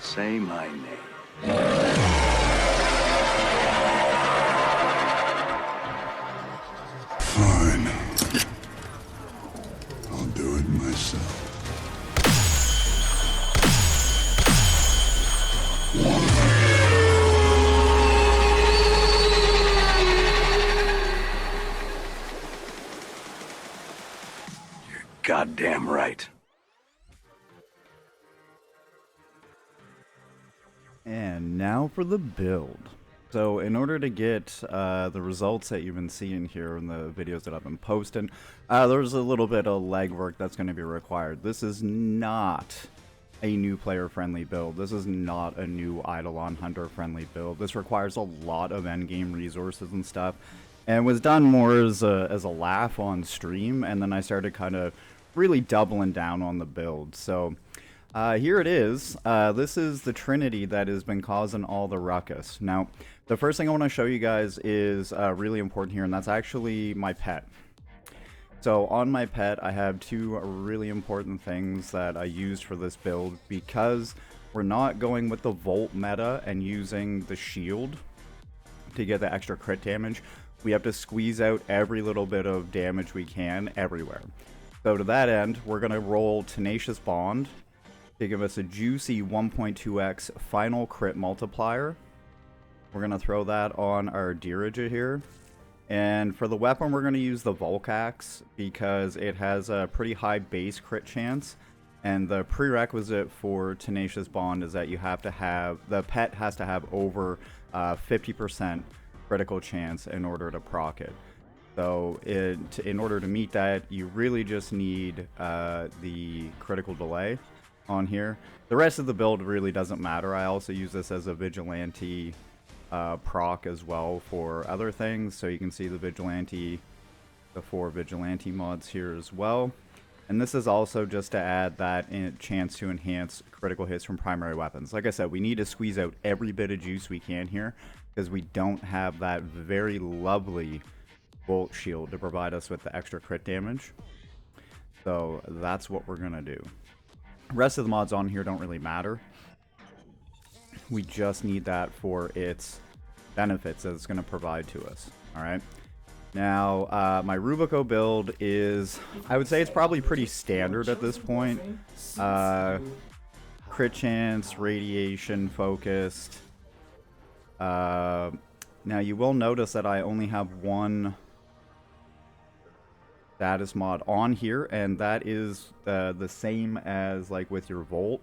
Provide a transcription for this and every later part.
Say my name. Fine. I'll do it myself. You're goddamn right. And now for the build. So in order to get the results that you've been seeing here in the videos that I've been posting, there's a little bit of legwork that's going to be required. This is not a new player friendly build. This is not a new Eidolon hunter friendly build. This requires a lot of endgame resources and stuff, and was done more as a laugh on stream, and then I started kind of really doubling down on the build. So here it is. This is the Trinity that has been causing all the ruckus. Now, the first thing I want to show you guys is really important here, and that's actually my pet. So on my pet, I have two really important things that I used for this build, because we're not going with the Volt meta and using the shield to get the extra crit damage. We have to squeeze out every little bit of damage we can everywhere. So to that end, we're going to roll Tenacious Bond to give us a juicy 1.2x final crit multiplier. We're going to throw that on our Diraja here. And for the weapon, we're going to use the Volcax because it has a pretty high base crit chance. And the prerequisite for Tenacious Bond is that you have to have, the pet has to have over 50% critical chance in order to proc it. So in order to meet that, you really just need the critical delay on here. The rest of the build really doesn't matter. I also use this as a vigilante proc as well for other things. So you can see the vigilante, the 4 vigilante mods here as well. And this is also just to add that chance to enhance critical hits from primary weapons. Like I said, we need to squeeze out every bit of juice we can here because we don't have that very lovely Volt shield to provide us with the extra crit damage. So that's what we're gonna do. The rest of the mods on here don't really matter. We just need that for its benefits that it's going to provide to us. Alright. Now, my Rubico build is, I would say it's probably pretty standard at this point. Crit chance, radiation focused. Now, you will notice that I only have one status mod on here, and that is the same as like with your Volt.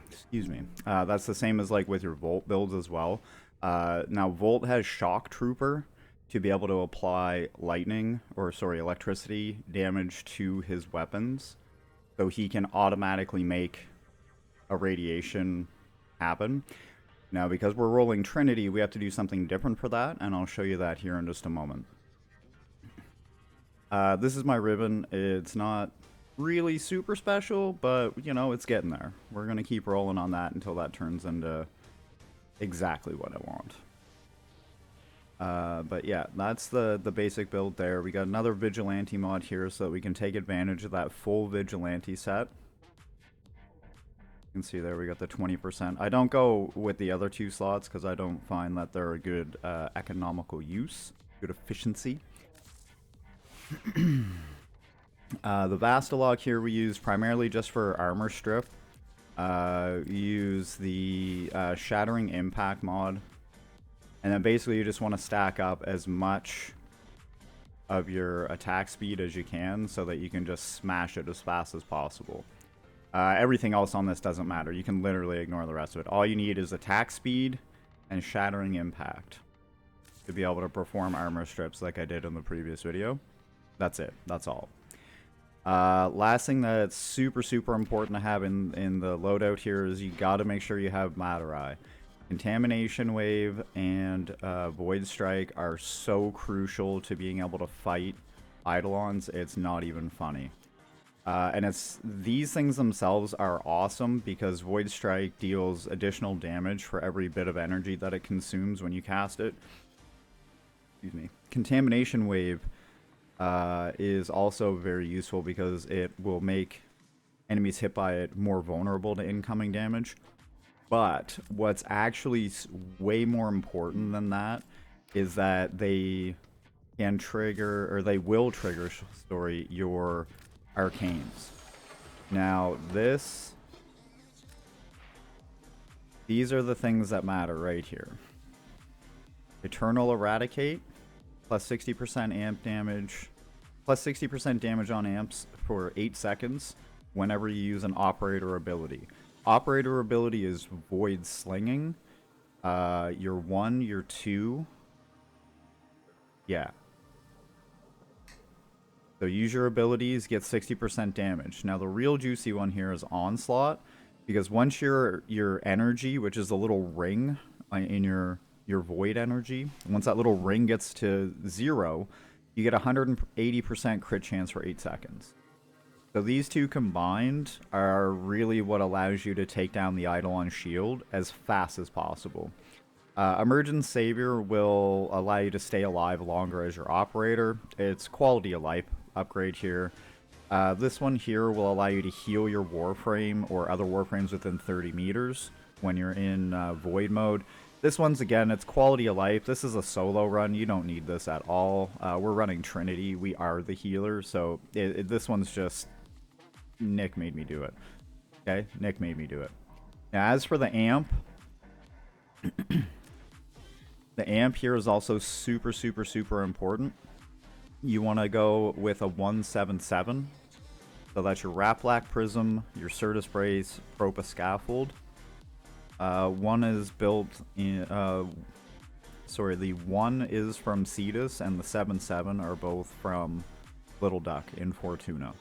Excuse me. That's the same as like with your Volt builds as well. Now Volt has Shock Trooper to be able to apply electricity damage to his weapons, so he can automatically make a radiation happen. Now because we're rolling Trinity, we have to do something different for that, and I'll show you that here in just a moment. This is my ribbon. It's not really super special, but you know, it's getting there. We're gonna keep rolling on that until that turns into exactly what I want. But yeah, that's the basic build there. We got another vigilante mod here so that we can take advantage of that full vigilante set. You can see there we got the 20%. I don't go with the other 2 slots because I don't find that they're a good economical use, good efficiency. The Vastalog here we use primarily just for armor strip. Use the Shattering Impact mod. And then basically you just want to stack up as much of your attack speed as you can so that you can just smash it as fast as possible. Everything else on this doesn't matter. You can literally ignore the rest of it. All you need is attack speed and Shattering Impact to be able to perform armor strips like I did in the previous video. That's it. That's all. Last thing that's super important to have in the loadout here is you got to make sure you have Materai. Contamination Wave and Void Strike are so crucial to being able to fight Eidolons, it's not even funny. And these things themselves are awesome because Void Strike deals additional damage for every bit of energy that it consumes when you cast it. Excuse me. Contamination Wave is also very useful because it will make enemies hit by it more vulnerable to incoming damage. But what's actually way more important than that is that they can trigger, or they will trigger, sorry, your arcanes. Now these are the things that matter right here. Eternal Eradicate, plus 60% amp damage, plus 60% damage on amps for 8 seconds whenever you use an operator ability. Operator ability is Void Slinging. Your 1, your 2. Yeah. So use your abilities, get 60% damage. Now the real juicy one here is Onslaught, because once your energy, which is a little ring in your void energy, once that little ring gets to 0, you get 180% crit chance for 8 seconds. So these two combined are really what allows you to take down the Eidolon shield as fast as possible. Emergent Savior will allow you to stay alive longer as your operator. It's quality of life upgrade here. This one here will allow you to heal your Warframe or other Warframes within 30 meters when you're in Void mode. This one's, again, it's quality of life. This is a solo run. You don't need this at all. We're running Trinity. We are the healer, so this one's just... Nick made me do it. Okay? Nick made me do it. Now, as for the amp... the amp here is also super, super, super important. You want to go with a 177. So that's your Raplac Prism, your Certus Brace, Propa Scaffold. One is built in... sorry, the 1 is from Cetus, and the 7.7 are both from Little Duck in Fortuna.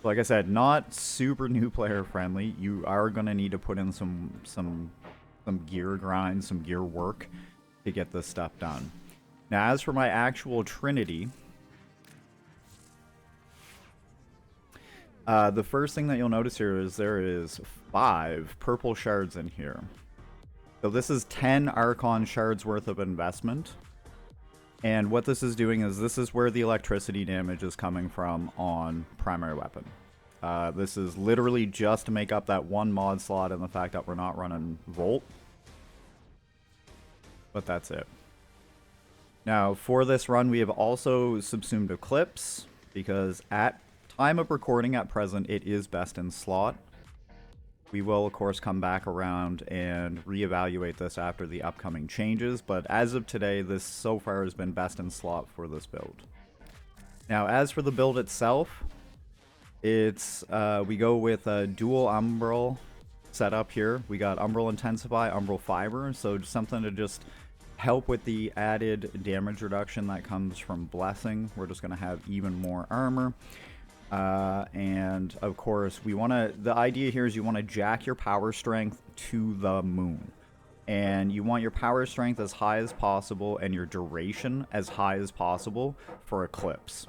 Like I said, not super new player friendly. You are going to need to put in some gear grind, some gear work to get this stuff done. Now, as for my actual Trinity, the first thing that you'll notice here is there is 5 purple shards in here. So this is 10 Archon shards worth of investment. And what this is doing is this is where the electricity damage is coming from on primary weapon. This is literally just to make up that one mod slot and the fact that we're not running Volt. But that's it. Now, for this run, we have also subsumed Eclipse, because at time of recording at present, it is best in slot. We will, of course, come back around and reevaluate this after the upcoming changes, but as of today, this so far has been best in slot for this build. Now, as for the build itself, it's we go with a dual Umbral setup here. We got Umbral Intensify, Umbral Fiber, so just something to just help with the added damage reduction that comes from Blessing. We're just going to have even more armor. And of course, we want to, the idea here is you want to jack your power strength to the moon. And you want your power strength as high as possible and your duration as high as possible for Eclipse.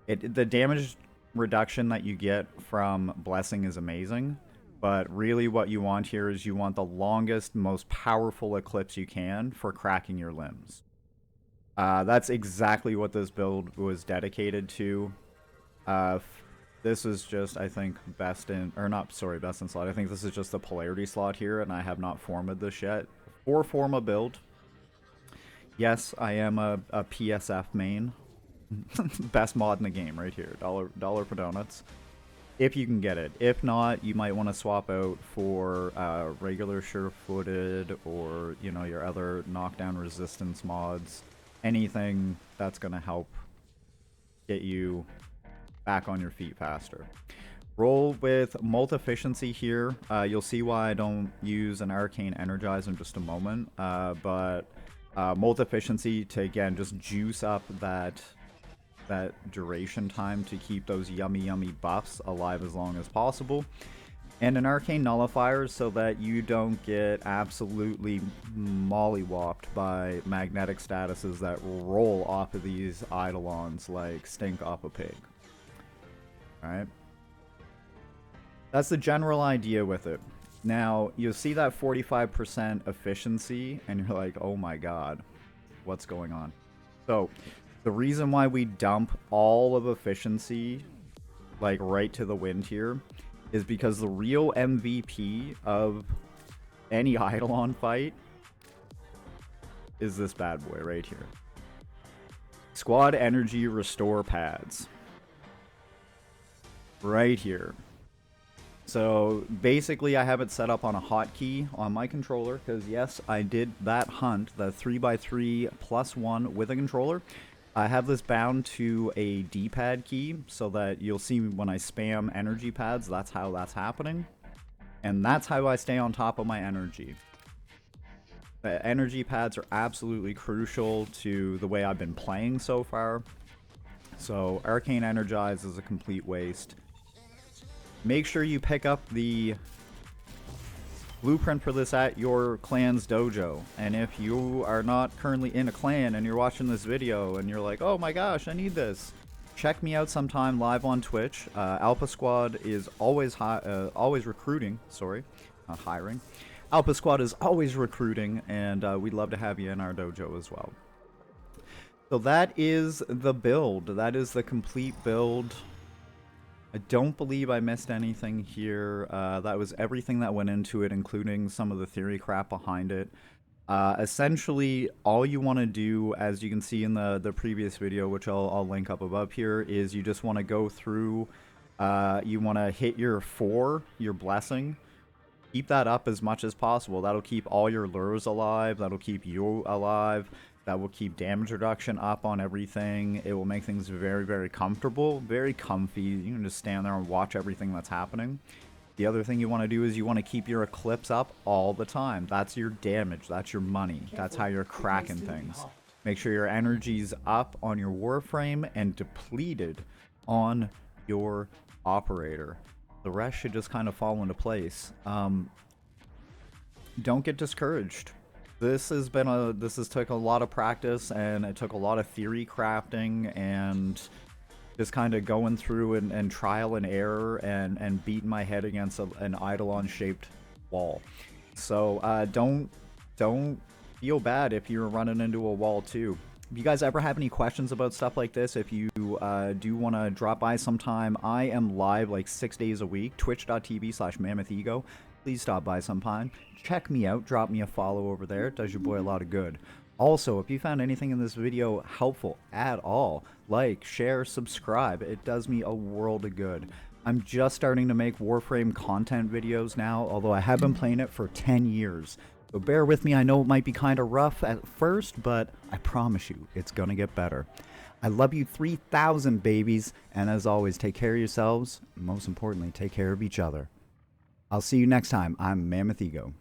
The damage reduction that you get from Blessing is amazing, but really what you want here is you want the longest, most powerful Eclipse you can for cracking your limbs. That's exactly what this build was dedicated to. This is just, I think, best in slot. I think this is just the polarity slot here, and I have not formed this yet. For Forma build, yes, I am a PSF main. Best mod in the game right here. Dollar for donuts. If you can get it. If not, you might want to swap out for regular sure-footed or, you know, your other knockdown resistance mods. Anything that's going to help get you back on your feet faster. Roll with Molt Efficiency here. You'll see why I don't use an Arcane Energize in just a moment. But Molt Efficiency to, again, just juice up that duration time to keep those yummy buffs alive as long as possible. And an Arcane Nullifier so that you don't get absolutely mollywopped by magnetic statuses that roll off of these Eidolons like stink off a pig. Alright. That's the general idea with it. Now, you'll see that 45% efficiency, and you're like, oh my god, what's going on? So, the reason why we dump all of efficiency, like, right to the wind here, is because the real MVP of any Eidolon fight is this bad boy right here. Squad Energy Restore Pads. Right here. So basically I have it set up on a hotkey on my controller because yes, I did that hunt, the 3x3 +1 with a controller. I have this bound to a D-pad key so that you'll see when I spam energy pads, that's how that's happening. And that's how I stay on top of my energy. The energy pads are absolutely crucial to the way I've been playing so far. So Arcane Energize is a complete waste. Make sure you pick up the blueprint for this at your clan's dojo. And if you are not currently in a clan and you're watching this video and you're like, oh my gosh, I need this, check me out sometime live on Twitch. Alpha Squad is always recruiting. Sorry, not hiring. Alpha Squad is always recruiting, and we'd love to have you in our dojo as well. So that is the build. That is the complete build. I don't believe I missed anything here. That was everything that went into it, including some of the theory crap behind it. Essentially, all you want to do, as you can see in the previous video, which I'll link up above here, is you just want to go through, you want to hit your 4, your blessing. Keep that up as much as possible. That'll keep all your lures alive. That'll keep you alive. That will keep damage reduction up on everything. It will make things very, very comfortable, very comfy. You can just stand there and watch everything that's happening. The other thing you want to do is you want to keep your Eclipse up all the time. That's your damage. That's your money. That's how you're cracking things. Make sure your energy's up on your Warframe and depleted on your Operator. The rest should just kind of fall into place. Don't get discouraged. This has took a lot of practice, and it took a lot of theory crafting and just kind of going through and trial and error and beating my head against an Eidolon shaped wall. So don't feel bad if you're running into a wall too. If you guys ever have any questions about stuff like this, if you do want to drop by sometime, I am live like 6 days a week, twitch.tv/mammothego. Please stop by sometime. Check me out. Drop me a follow over there. It does your boy a lot of good. Also, if you found anything in this video helpful at all, like, share, subscribe. It does me a world of good. I'm just starting to make Warframe content videos now, although I have been playing it for 10 years. So bear with me. I know it might be kind of rough at first, but I promise you, it's going to get better. I love you 3,000 babies, and as always, take care of yourselves, and most importantly, take care of each other. I'll see you next time. I'm Mammoth Ego.